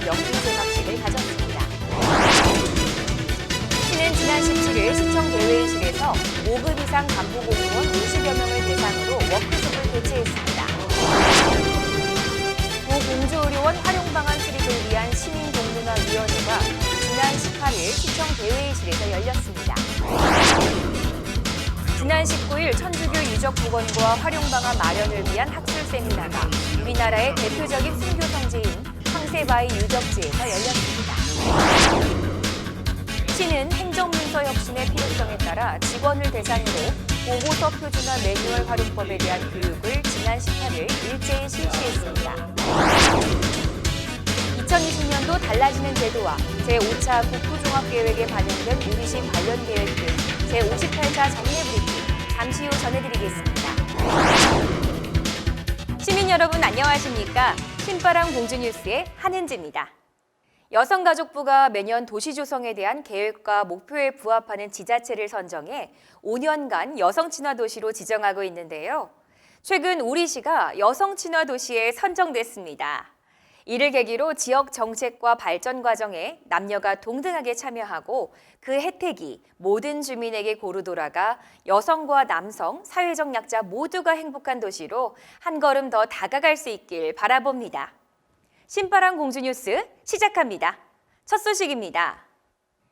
명비 제막식을 가졌습니다. 시는 지난 17일 시청 대회의실에서 5급 이상 간부 공무원 50여 명을 대상으로 워크숍을 개최했습니다. 구공주의료원 활용방안 수립을 위한 시민공론화위원회가 지난 18일 시청 대회의실에서 열렸습니다. 지난 19일 천주교 유적복원과 활용방안 마련을 위한 학술 세미나가 우리나라의 대표적인 순교 성지인 황새바위 유적지에서 열렸습니다. 시는 행정문서 혁신의 필요성에 따라 직원을 대상으로 보고서 표준화 매뉴얼 활용법에 대한 교육을 지난 18일 일제히 실시했습니다. 2020년도 달라지는 제도와 제5차 국토종합계획에 반영된 우리시 관련 계획 등 제58차 정례 브리핑 잠시 후 전해드리겠습니다. 시민 여러분 안녕하십니까? 신바람 공주뉴스의 한은지입니다. 여성가족부가 매년 도시조성에 대한 계획과 목표에 부합하는 지자체를 선정해 5년간 여성친화도시로 지정하고 있는데요. 최근 우리시가 여성친화도시에 선정됐습니다. 이를 계기로 지역 정책과 발전 과정에 남녀가 동등하게 참여하고 그 혜택이 모든 주민에게 고루 돌아가 여성과 남성, 사회적 약자 모두가 행복한 도시로 한 걸음 더 다가갈 수 있길 바라봅니다. 신바람 공주뉴스 시작합니다. 첫 소식입니다.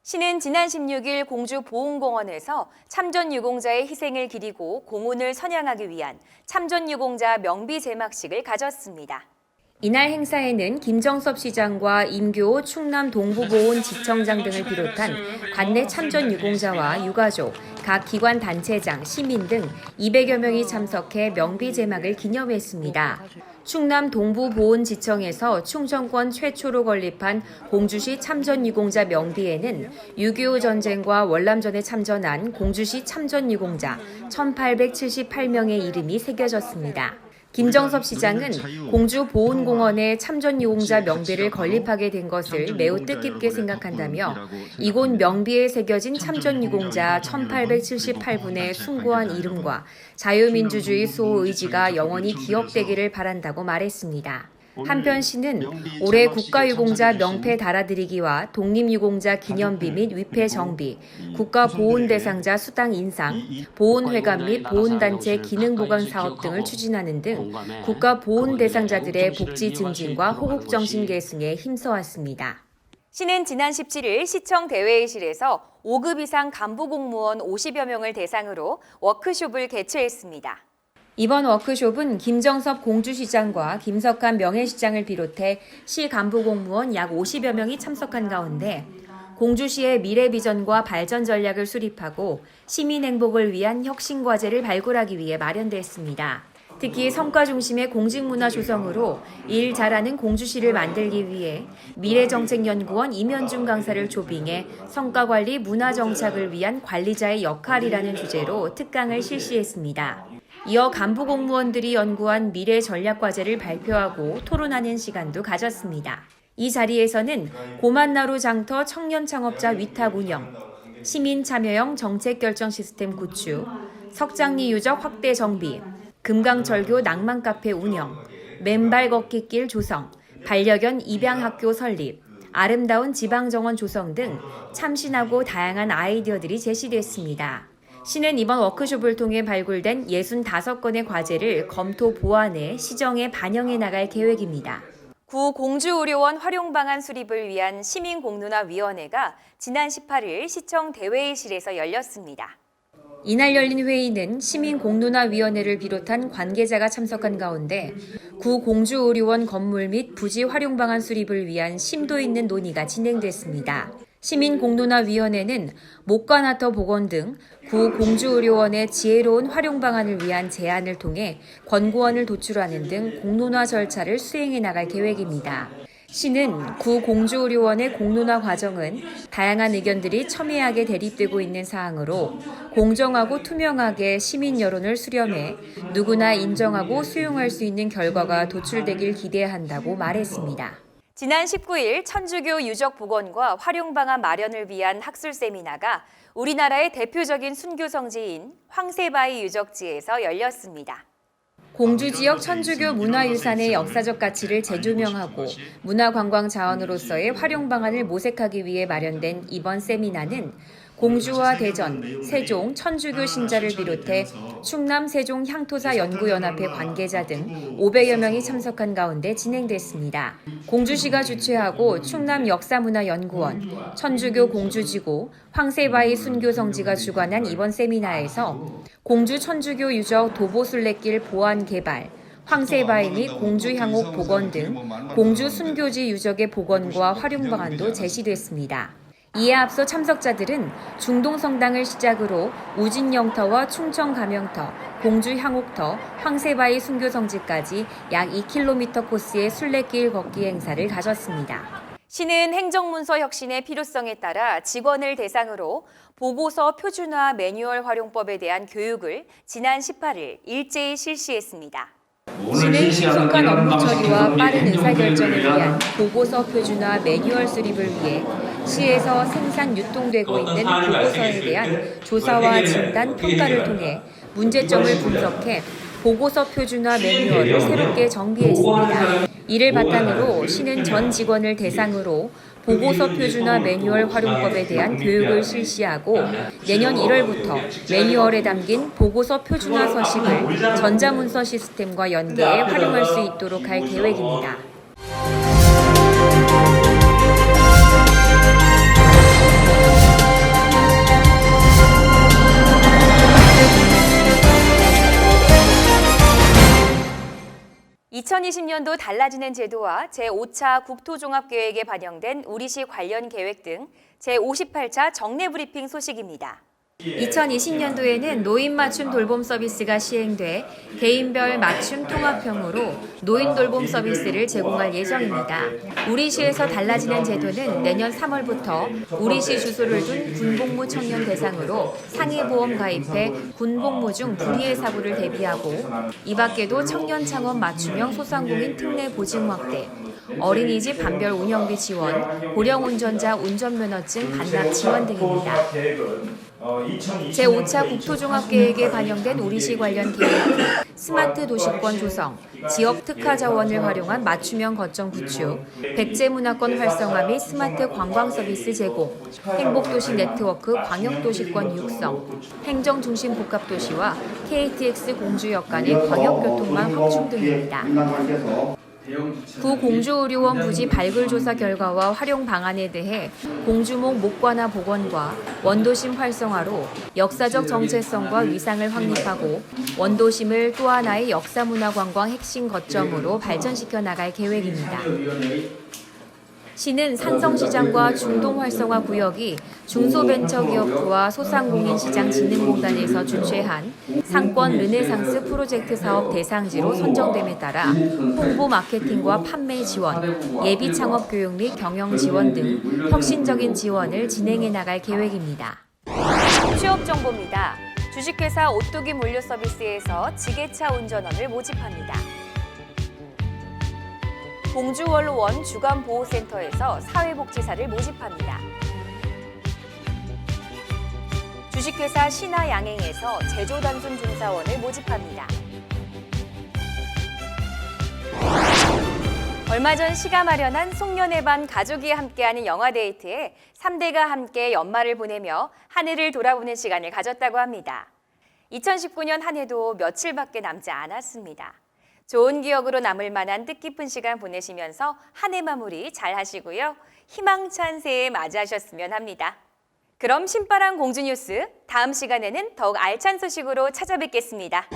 시는 지난 16일 공주 보훈공원에서 참전유공자의 희생을 기리고 공훈을 선양하기 위한 참전유공자 명비 제막식을 가졌습니다. 이날 행사에는 김정섭 시장과 임교호 충남 동부보훈지청장 등을 비롯한 관내 참전유공자와 유가족, 각 기관 단체장, 시민 등 200여 명이 참석해 명비 제막을 기념했습니다. 충남 동부보훈지청에서 충청권 최초로 건립한 공주시 참전유공자 명비에는 6.25 전쟁과 월남전에 참전한 공주시 참전유공자 1,878명의 이름이 새겨졌습니다. 김정섭 시장은 공주보훈공원에 참전유공자 명비를 건립하게 된 것을 매우 뜻깊게 생각한다며 이곳 명비에 새겨진 참전유공자 1,878분의 숭고한 이름과 자유민주주의 수호 의지가 영원히 기억되기를 바란다고 말했습니다. 한편 시는 올해 국가유공자 명패 달아드리기와 독립유공자 기념비 및 위패 정비, 국가보훈대상자 수당 인상, 보훈회관 및 보훈단체 기능보강 사업 등을 추진하는 등 국가보훈대상자들의 복지 증진과 호국정신 계승에 힘써왔습니다. 시는 지난 17일 시청 대회의실에서 5급 이상 간부공무원 50여 명을 대상으로 워크숍을 개최했습니다. 이번 워크숍은 김정섭 공주시장과 김석한 명예시장을 비롯해 시 간부공무원 약 50여 명이 참석한 가운데 공주시의 미래 비전과 발전 전략을 수립하고 시민 행복을 위한 혁신 과제를 발굴하기 위해 마련됐습니다. 특히 성과 중심의 공직문화 조성으로 일 잘하는 공주시를 만들기 위해 미래정책연구원 임현중 강사를 초빙해 성과관리 문화정착을 위한 관리자의 역할이라는 주제로 특강을 실시했습니다. 이어 간부 공무원들이 연구한 미래 전략 과제를 발표하고 토론하는 시간도 가졌습니다. 이 자리에서는 고만나루 장터 청년 창업자 위탁 운영, 시민 참여형 정책 결정 시스템 구축, 석장리 유적 확대 정비, 금강철교 낭만 카페 운영, 맨발 걷기길 조성, 반려견 입양학교 설립, 아름다운 지방정원 조성 등 참신하고 다양한 아이디어들이 제시됐습니다. 시는 이번 워크숍을 통해 발굴된 65건의 과제를 검토 보완해 시정에 반영해 나갈 계획입니다. 구 공주의료원 활용방안 수립을 위한 시민공론화위원회가 지난 18일 시청 대회의실에서 열렸습니다. 이날 열린 회의는 시민공론화위원회를 비롯한 관계자가 참석한 가운데 구 공주의료원 건물 및 부지 활용방안 수립을 위한 심도 있는 논의가 진행됐습니다. 시민공론화위원회는 목관아터 복원 등 구 공주의료원의 지혜로운 활용 방안을 위한 제안을 통해 권고안을 도출하는 등 공론화 절차를 수행해 나갈 계획입니다. 시는 구 공주의료원의 공론화 과정은 다양한 의견들이 첨예하게 대립되고 있는 사항으로 공정하고 투명하게 시민 여론을 수렴해 누구나 인정하고 수용할 수 있는 결과가 도출되길 기대한다고 말했습니다. 지난 19일 천주교 유적 복원과 활용 방안 마련을 위한 학술 세미나가 우리나라의 대표적인 순교 성지인 황새바위 유적지에서 열렸습니다. 공주 지역 천주교 문화유산의 역사적 가치를 재조명하고 문화관광 자원으로서의 활용 방안을 모색하기 위해 마련된 이번 세미나는 공주와 대전, 세종, 천주교 신자를 비롯해 충남 세종 향토사 연구연합회 관계자 등 500여 명이 참석한 가운데 진행됐습니다. 공주시가 주최하고 충남역사문화연구원, 천주교 공주지구, 황새바위 순교성지가 주관한 이번 세미나에서 공주 천주교 유적 도보순례길 보안 개발, 황새바위 및 공주향옥 복원 등 공주 순교지 유적의 복원과 활용 방안도 제시됐습니다. 이에 앞서 참석자들은 중동성당을 시작으로 우진영터와 충청가명터, 공주향옥터, 황새바위 순교성지까지 약 2km 코스의 순례길 걷기 행사를 가졌습니다. 시는 행정문서 혁신의 필요성에 따라 직원을 대상으로 보고서 표준화 매뉴얼 활용법에 대한 교육을 지난 18일 일제히 실시했습니다. 시는 신속한 업무 처리와 빠른 의사결정을 위한 보고서 표준화 매뉴얼 수립을 위해 시에서 생산 유통되고 있는 보고서에 대한 조사와 진단, 평가를 통해 문제점을 분석해 보고서 표준화 매뉴얼을 새롭게 정비했습니다. 이를 바탕으로 시는 전 직원을 대상으로 보고서 표준화 매뉴얼 활용법에 대한 교육을 실시하고 내년 1월부터 매뉴얼에 담긴 보고서 표준화 서식을 전자문서 시스템과 연계해 활용할 수 있도록 할 계획입니다. (2020년도) 달라지는 제도와 제5차 국토종합계획에 반영된 우리시 관련 계획 등 제58차 정례브리핑 소식입니다. 2020년도에는 노인 맞춤 돌봄 서비스가 시행돼 개인별 맞춤 통합형으로 노인 돌봄 서비스를 제공할 예정입니다. 우리시에서 달라지는 제도는 내년 3월부터 우리시 주소를 둔 군복무 청년 대상으로 상해보험 가입해 군복무 중 불의의 사고를 대비하고 이 밖에도 청년 창업 맞춤형 소상공인 특례 보증 확대, 어린이집 반별 운영비 지원, 고령 운전자 운전면허증 반납 지원 등입니다. 제5차 국토종합계획에 반영된 우리시 관련 계획은 스마트 도시권 조성, 지역 특화 자원을 활용한 맞춤형 거점 구축, 백제문화권 활성화 및 스마트 관광 서비스 제공, 행복도시 네트워크 광역도시권 육성, 행정중심 복합도시와 KTX 공주역 간의 광역교통망 확충 등입니다. 구공주의료원 부지 발굴 조사 결과와 활용 방안에 대해 공주목 목관화 복원과 원도심 활성화로 역사적 정체성과 위상을 확립하고 원도심을 또 하나의 역사문화관광 핵심 거점으로 발전시켜 나갈 계획입니다. 시는 산성시장과 중동활성화 구역이 중소벤처기업부와 소상공인시장진흥공단에서 주최한 상권 르네상스 프로젝트 사업 대상지로 선정됨에 따라 홍보 마케팅과 판매 지원, 예비 창업 교육 및 경영 지원 등 혁신적인 지원을 진행해 나갈 계획입니다. 취업 정보입니다. 주식회사 오뚜기 물류 서비스에서 지게차 운전원을 모집합니다. 공주원로원 주간보호센터에서 사회복지사를 모집합니다. 주식회사 신화양행에서 제조단순중사원을 모집합니다. 얼마 전 시가 마련한 송년회 반 가족이 함께하는 영화데이트에 3대가 함께 연말을 보내며 한 해를 돌아보는 시간을 가졌다고 합니다. 2019년 한 해도 며칠밖에 남지 않았습니다. 좋은 기억으로 남을 만한 뜻깊은 시간 보내시면서 한 해 마무리 잘 하시고요. 희망찬 새해 맞이하셨으면 합니다. 그럼 신바람 공주뉴스 다음 시간에는 더욱 알찬 소식으로 찾아뵙겠습니다.